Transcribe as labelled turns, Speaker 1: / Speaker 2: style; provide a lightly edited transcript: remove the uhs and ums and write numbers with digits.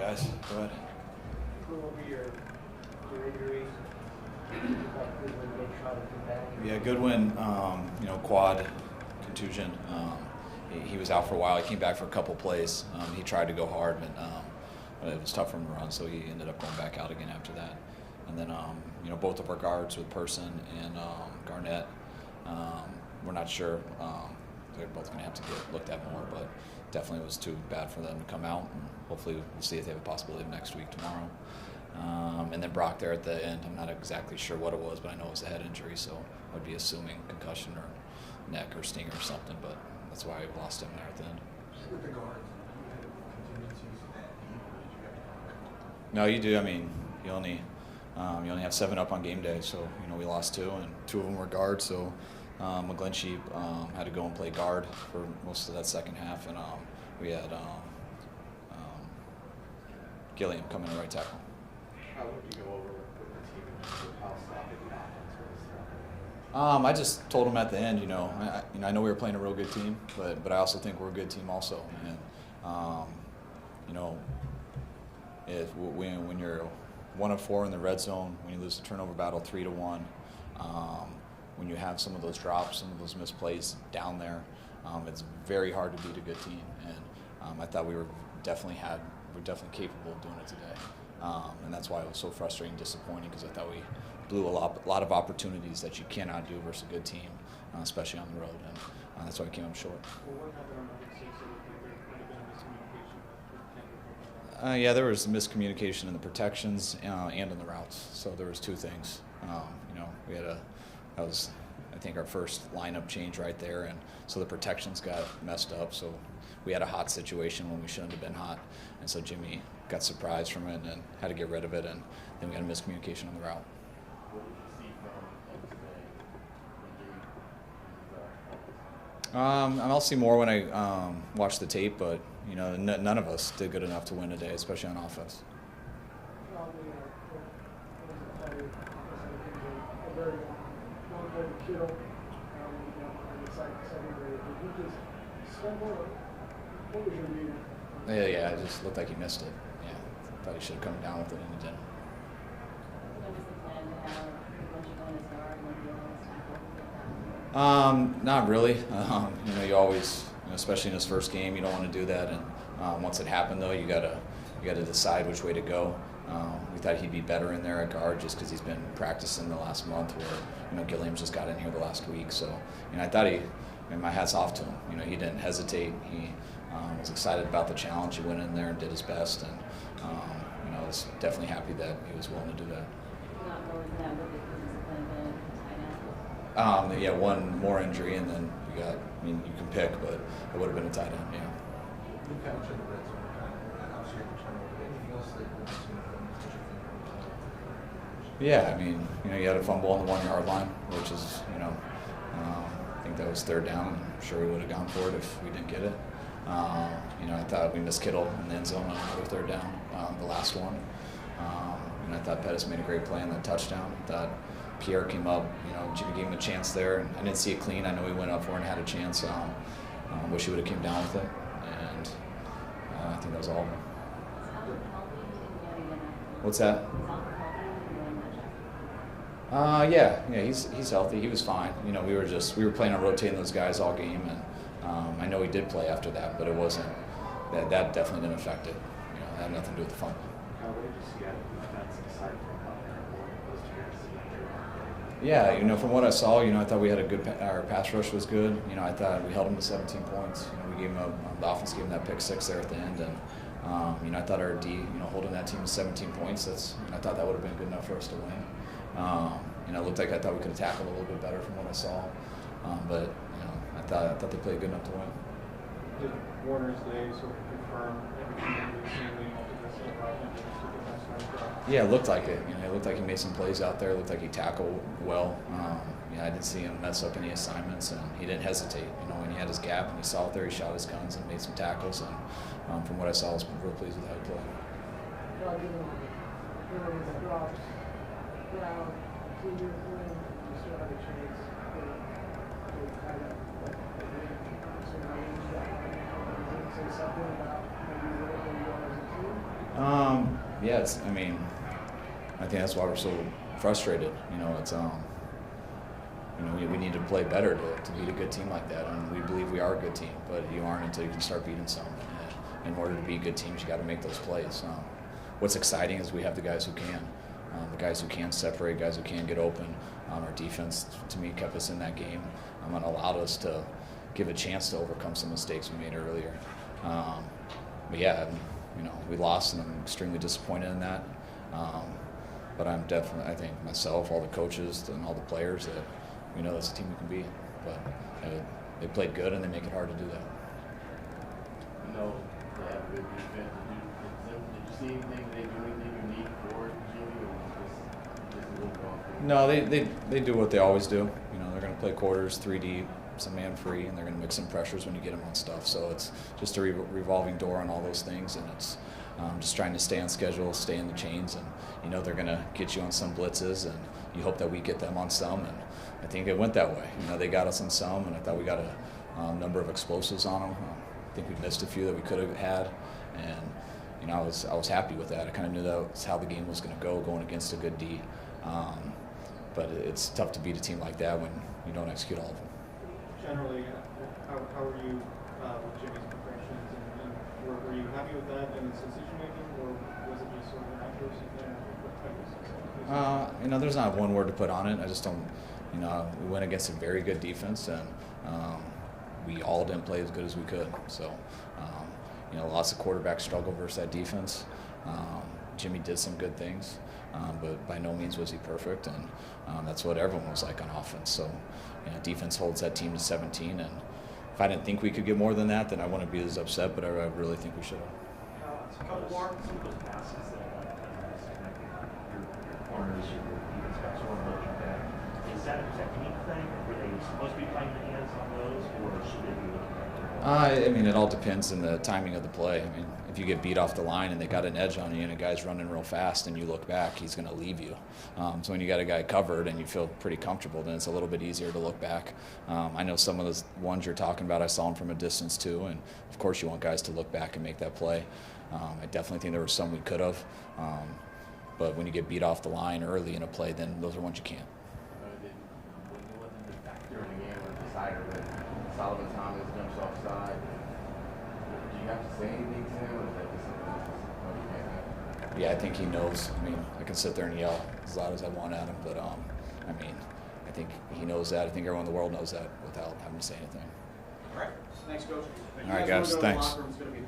Speaker 1: guys. Go ahead.
Speaker 2: Go over your injury.
Speaker 1: Yeah, Goodwin, quad contusion. He was out for a while. He came back for a couple plays. He tried to go hard, but it was tough for him to run, so he ended up going back out again after that. And then, both of our guards with Person and Garnett, we're not sure. They're both going to have to get looked at more, but definitely was too bad for them to come out. And hopefully we'll see if they have a possibility of next week, tomorrow. And then Brock there at the end, I'm not exactly sure what it was, but I know it was a head injury, so I would be assuming concussion or neck or stinger or something, but that's why I lost him there at the end.
Speaker 3: With the guards, you had contingencies that deep, or did you have?
Speaker 1: No, you do. I mean, you only have 7 up on game day, so we lost 2, and 2 of them were guards. So McGlinchey had to go and play guard for most of that second half, and we had Gilliam coming in right tackle.
Speaker 3: How would you go over with the team in terms of how sloppy the offense was?
Speaker 1: I just told him at the end, I know we were playing a real good team, but I also think we're a good team also. And when you're 1 of 4 in the red zone, when you lose the turnover battle 3-1, when you have some of those drops, some of those misplays down there, it's very hard to beat a good team. And I thought we were definitely capable of doing it today. And that's why it was so frustrating and disappointing, because I thought we blew a lot of opportunities that you cannot do versus a good team, especially on the road, and that's why we came up short.
Speaker 2: Well, what happened on number 6 that might have been a miscommunication?
Speaker 1: Yeah, there was miscommunication in the protections and in the routes. So there was 2 things. We had that was, I think, our first lineup change right there, and so the protections got messed up. So we had a hot situation when we shouldn't have been hot, and so Jimmy got surprised from it and had to get rid of it, and then we had a miscommunication on the route.
Speaker 3: What did you see from today?
Speaker 1: I'll see more when I watch the tape, but none of us did good enough to win today, especially on offense. Yeah, it just looked like he missed it. Yeah, thought he should have come down with it, and he didn't.
Speaker 4: What was the plan to have once you go in as guard and then the other tackle?
Speaker 1: Not really. You always, especially in his first game, you don't want to do that. And once it happened, though, you gotta decide which way to go. We thought he'd be better in there at guard just because he's been practicing the last month, where Gilliam's just got in here the last week. So I thought my hat's off to him. He didn't hesitate. He was excited about the challenge. He went in there and did his best, and I was definitely happy that he was willing to do that.
Speaker 4: Not going with that, but because it's kind of a tight end.
Speaker 1: Yeah, one more injury, and then you can pick, but it would have been a tight end. Yeah.
Speaker 3: You captured the red zone kind of outside the turnover. Anything else that you're missing from such a thing?
Speaker 1: Yeah, you had a fumble on the 1-yard line, which is, I think that was 3rd down. I'm sure we would have gone for it if we didn't get it. I thought we missed Kittle in the end zone on another 3rd down, the last one. And I thought Pettis made a great play on that touchdown. I thought Pierre came up, Jimmy gave him a chance there. I didn't see it clean. I know he went up for it and had a chance. Wish he would have came down with it. And I think that was all of them. What's that? Yeah, he's healthy. He was fine. We were planning on rotating those guys all game, and I know he did play after that, but it wasn't that definitely didn't affect it. It had nothing to do with the fumble.
Speaker 3: What did you see out of the defense aside from how those 2 guys?
Speaker 1: Yeah, from what I saw, I thought we had our pass rush was good. I thought we held them to 17 points. We gave them the offense gave them that pick 6 there at the end, and I thought our D, holding that team to 17 points. I thought that would have been good enough for us to win. It looked like I thought we could have tackled a little bit better from what I saw, but I thought they played good enough to win.
Speaker 2: Did Warner's day sort of confirm everything that you were seeing leading up to this project?
Speaker 1: Yeah, it looked like it. It looked like he made some plays out there. It looked like he tackled well. I didn't see him mess up any assignments, and he didn't hesitate. When he had his gap and he saw it there, he shot his guns and made some tackles. And from what I saw, I was real pleased with how he played. Yeah, I mean, I think that's why we're so frustrated. We need to play better to beat a good team like that, and we believe we are a good team, but you aren't until you can start beating some. And in order to be good teams, you got to make those plays. What's exciting is we have the guys who can. The guys who can separate, guys who can get open. Our defense, to me, kept us in that game and allowed us to give a chance to overcome some mistakes we made earlier. But yeah, we lost, and I'm extremely disappointed in that. But I think myself, all the coaches, and all the players, that we know that's a team we can beat. But they played good, and they make it hard to do that.
Speaker 5: They have a good defense. Did you see anything? Did they do anything unique for Jimmy, or just a little off?
Speaker 1: No, they do what they always do. They're going to play quarters, 3 deep, some man free, and they're going to mix some pressures when you get them on stuff. So it's just a revolving door on all those things, and it's just trying to stay on schedule, stay in the chains, and they're going to get you on some blitzes, and you hope that we get them on some. And I think it went that way. They got us on some, and I thought we got a number of explosives on them. I think we missed a few that we could have had, and I was happy with that. I kind of knew that was how the game was going to go, going against a good D. But it's tough to beat a team like that when you don't execute all of them.
Speaker 2: Generally, how were you with Jimmy's progressions, and were you happy with that in his decision making, or was it just sort of an accuracy thing? What type of success?
Speaker 1: There's not one word to put on it. I just don't. We went against a very good defense, and we all didn't play as good as we could. So, lots of quarterback struggle versus that defense. Jimmy did some good things, but by no means was he perfect, and that's what everyone was like on offense. So, defense holds that team to 17, and if I didn't think we could get more than that, then I wouldn't be as upset, but I really think we should have.
Speaker 6: A couple more. Some of those passes that your corners, your defense backs were looking back. Is that a technique thing? Were they supposed to be playing the hands on those, or should they be looking back?
Speaker 1: It all depends on the timing of the play. If you get beat off the line and they got an edge on you and a guy's running real fast and you look back, he's going to leave you. So when you got a guy covered and you feel pretty comfortable, then it's a little bit easier to look back. I know some of those ones you're talking about, I saw them from a distance too, and of course you want guys to look back and make that play. I definitely think there were some we could have, but when you get beat off the line early in a play, then those are ones you can't.
Speaker 5: It wasn't the factor in the game or the decider, but Solomon Thomas jumps offside. Do you have to say anything to him, or is that just something that's you can't have?
Speaker 1: Yeah, I think he knows. I can sit there and yell as loud as I want at him, but I think he knows that. I think everyone in the world knows that without having to say anything.
Speaker 7: All right. Thanks, Coach.
Speaker 1: All right, guys. Thanks.